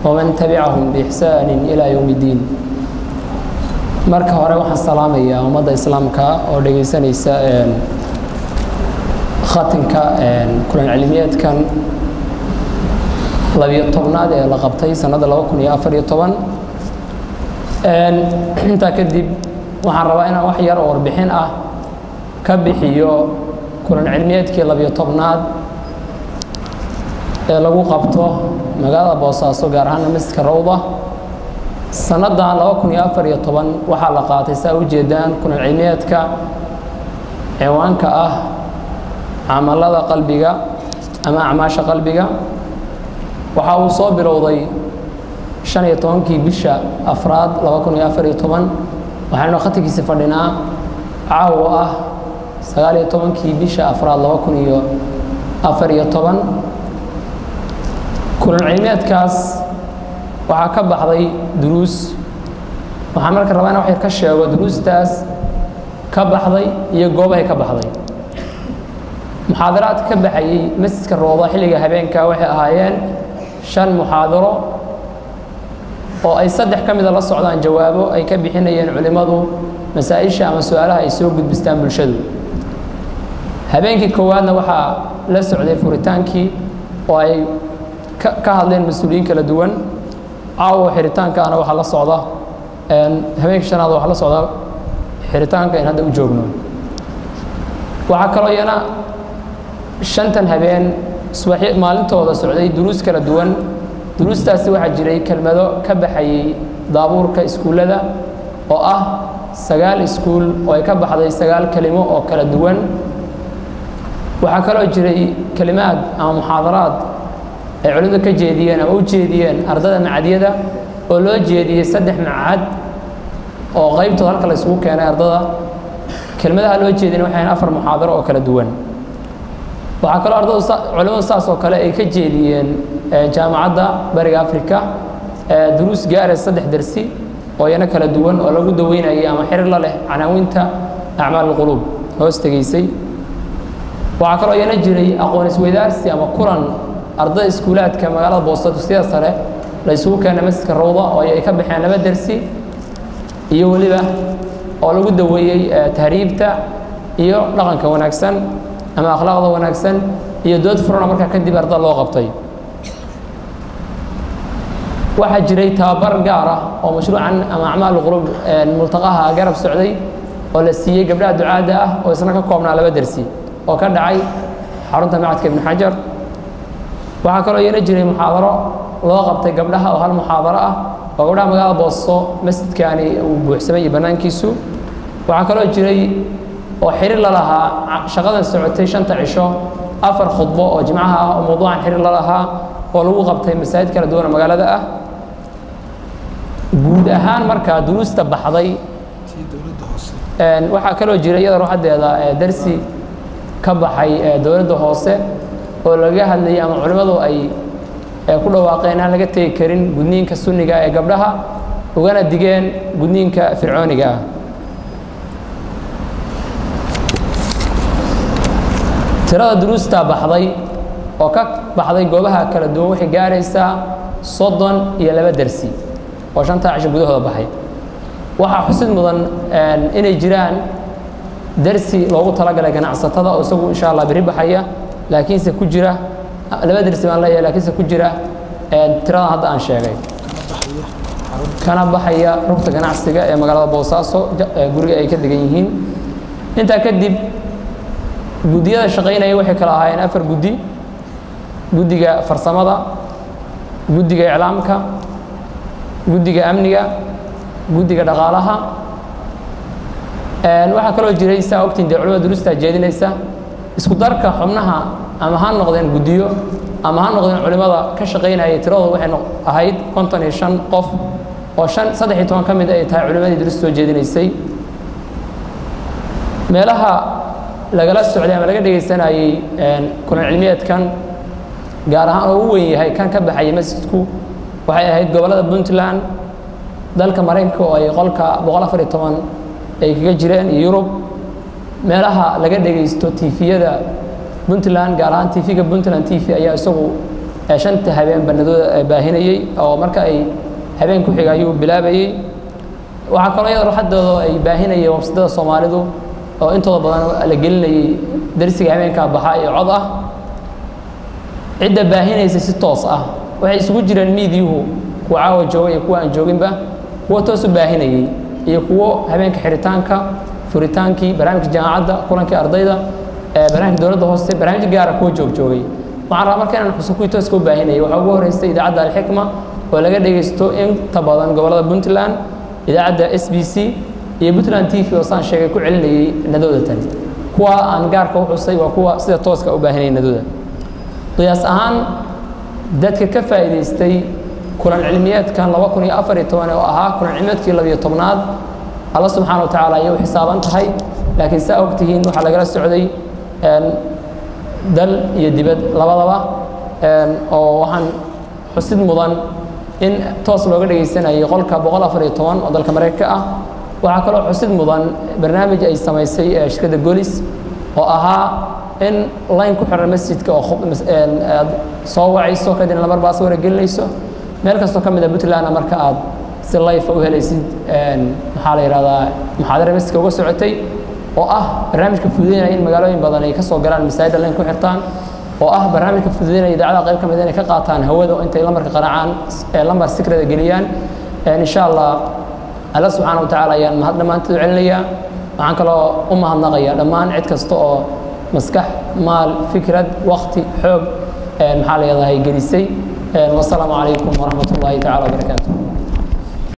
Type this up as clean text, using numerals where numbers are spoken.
ومن تبعهم بإحسان إلى يوم الدين. marka hore waxaan salaamayaa ummadda islaamka oo dhageysanaysa khatinka kulan cilmiyeedkan 12aad ee la qabtay sanada 2014 inta kadib waxaan rabaa inaan wax yar oo warbixin ah ka bixiyo kulan cilmiyeedkii 12aad ee lagu qabto magaalada Boosaaso gaar ahaan Masjidka Rawda sanadan 2014 waxaa la qaatay saa u jeedaan kulan cilmiyeedka ciwaanka ah amalada qalbiga ama acmaasha qalbiga waxa uu soo bilowday 15kii bisha afraad 2014 waxaanu khatigiisa fadhinaa caawa ah 19kii bisha afraad 2014 kulan cilmiyeedkaas waxaa ka baxday duruus waxaan marka rabaa inaan wax yar ka sheego duruustaas ka baxday iyo goobaha ka baxday muxaadaraad ka baxayay Masjidka Rawda xilliga habeenka waxay ahaayeen 5 muxaadaro oo ay 3 kamid la socdaan jawaabo ay ka bixinayeen culimadu masaa'isha ama su'aalaha ay soo gudbistaan bulshadu habeenkii koowaadna waxaa la socday furitaankii oo ay ka hadleen mas'uuliyiin kala duwan caawa xiritaankaana waxa la socda habeenka shanaad waxa la socda xiritaanka in hadda u joogno waxa kale yana 5 habeen subax maalintooda socday duruus kala duwan duruustaasi waxa jiray kelmado ka baxayay daabuurka iskuulada oo ah 9 iskuul oo ay ka baxday 9 kalimo oo kala duwan waxa kale oo jiray kalimaad ama muxaadaraad ay culimadu ka jeediyeen ama u jeediyeen ardada macadiyada oo loo jeediyay 3 macad oo qaybtooda halka la isugu keenay ardada kelmadaha loo jeedin waxay 4 muxaadaro oo kala duwan waxa kale ardada culimadu saas oo kale ay ka jeediyeen jaamacadda bariga Afrika duruus gaar ah 3 darsi oo yana kala duwan oo lagu daweynayay ama xiriir la leh canaawinta acmaal qulub hoostageysay waxa kale oo yana jiray aqoon isweydaarsi ama kulan ardada iskuulaadka magaalada Boosaaso sida sare la isugu keenay Masjidka Rawda oo ay ka baxeen 2 darsi iyo waliba oo lagu daweeyay tahriibta iyo dhaqanka wanaagsan ama akhlaaqda wanaagsan iyo dood furan marka kadib ardada loo qabtay waxa jiray tababar gaar ah oo mashruucan ama acmaal qulub multaqaha garab socday oo la siiyay gabdhaha ducaada ah oo isna ka koobnaa 2 darsi oo ka dhacay xarunta macadka Ibn Hajar waxa kale oo yana jiray muxaadaro loo qabtay gabdhaha oo hal muxaadaro ah oo gabdhaha magaalada Boosaaso masjidkaani uu buuxsamay banaankiisu waxa kale oo jiray oo xiriir la lahaa shaqadan socotay 5 cisho 4 khudbo oo jimcaha ah oo mowduucan xiriir la lahaa oo lagu qabtay masaajid kala duwan magaalada ah guud ahaan marka duruusta baxday waxa kale oo jiray iyada ruuxadeeda darsi ka baxay dawladda hoose oo laga hadlayay ama culimadu ay ku dhawaaqeen aan laga tagi karin gudniinka sunniga ee gabdhaha ugana digeen gudniinka fircooniga ah tirada duruusta baxday oo ka baxday goobaha kala duwan waxay gaaraysaa 32 darsi oo 5 cisho gudahooda baxay waxa xusid mudan inay jiraan darsi loogu talagalay ganacsatada oo isagu insha Allah bari baxaya laakiin se ku jira 2 darsi baan leeyahay laakiin se ku jira tirada hadda aan sheegay kana baxaya rugta ganacsiga ee magaalada Boosaaso guriga ay ka degan yihiin inta kadib gudiyada shaqeynaya waxay kala ahaayeen 4 gudi gudiga farsamada gudiga iclaamka gudiga amniga gudiga dhaqaalaha waxa kale oo jiray saabtiin culimada duruusta jeedinaysa isku darka xubnaha ama ha noqdeen gudiyo ama ha noqdeen culimada ka shaqeynaya tirada waxay ahayd 55 qof oo 13 kamid ay tahay culimadii duruusta soo jeedinaysay meelaha lagala socday ama laga dhageysanayay kulan cilmiyeedkan gaar ahaan oo weyn yahay kan ka baxay masjidku waxay ahayd gobolada Puntland dalka Mareykanka oo ay qolka 114 ay kaga jireen Yurub meelaha laga dhageysto TV-yada Puntland gaar ahaan TV-ga Puntland TV ayaa isagu shanta habeen banadooda baahinayay oo marka ay habeen ku xiga ayuu bilaabayay waxa kale oo ruuxadooda ay baahinayay website Soomaalidu oo intooda badan la gelinayay darsiga habeenka baxa ee cod ah cidda baahinaysa si toos ah waxay isugu jireen miidiyuhu kuwa caawa joogay kuwa aan jooginba kuwa toos u baahinayay iyo kuwa habeenka xiritaanka furitaankii barnaamijka jaamacadda kulankii ardayda barnaamijka dawladda hoose barnaamij gaar ah kuwa joogay waxaan rabaa marka inaan xusuusto kuwa toos u baahinayay waxa ugu horeysay idaacadda Al-Hikma oo laga dhageysto inta badan gobolada Puntland idaacadda SBC iyo Puntland TV oo saan sheegay ku celinayay nadooda tan kuwa aan gaarka u xusay waa kuwa sida tooska u baahinayay nadooda qiyaas ahaan dadka ka faa'iideystay kulan cilmiyeedkan 2014 oo ahaa kulan cilmiyeedkii 12aad Allah subhanahu wa ta'ala ayuu xisaaban tahay laakiin saa ogtihiin waxa laga socday dal iyo dibad labadaba oo waxaan xusid mudan in toos looga dhageysanayo qolka 114 oo dalka Mareykanka ah waxa kale oo xusid mudan barnaamij ay samaysay shirkadda Golis oo ahaa in line ku xiran masjidka oo soo wacayso kadibna lamar baas wargelinayso meel kasto kamid ah Puntland marka aad si live u helaysid maxaa la yiraahdaa muxaadaro masjidka uga socotay oo ah barnaamijka fududeynaya in magaalooyin badan ay ka soo galaan masaajid line ku xirtaan oo ah barnaamijka fududeynaya idaacada qayb kamid ah inay ka qaataan hawada oo intay lamarka qaracaan lambar secret geliyaan insha Allah Allah subhanahu wa ta'ala ayaan mahad dhamaantood celinayaa waxaan kaloo u mahadnaqayaa dhammaan cid kasta oo maskax maal fikrad waqti xoog maxaa la yiraahdaa gelisay والسلام عليكم ورحمة الله تعالى وبركاته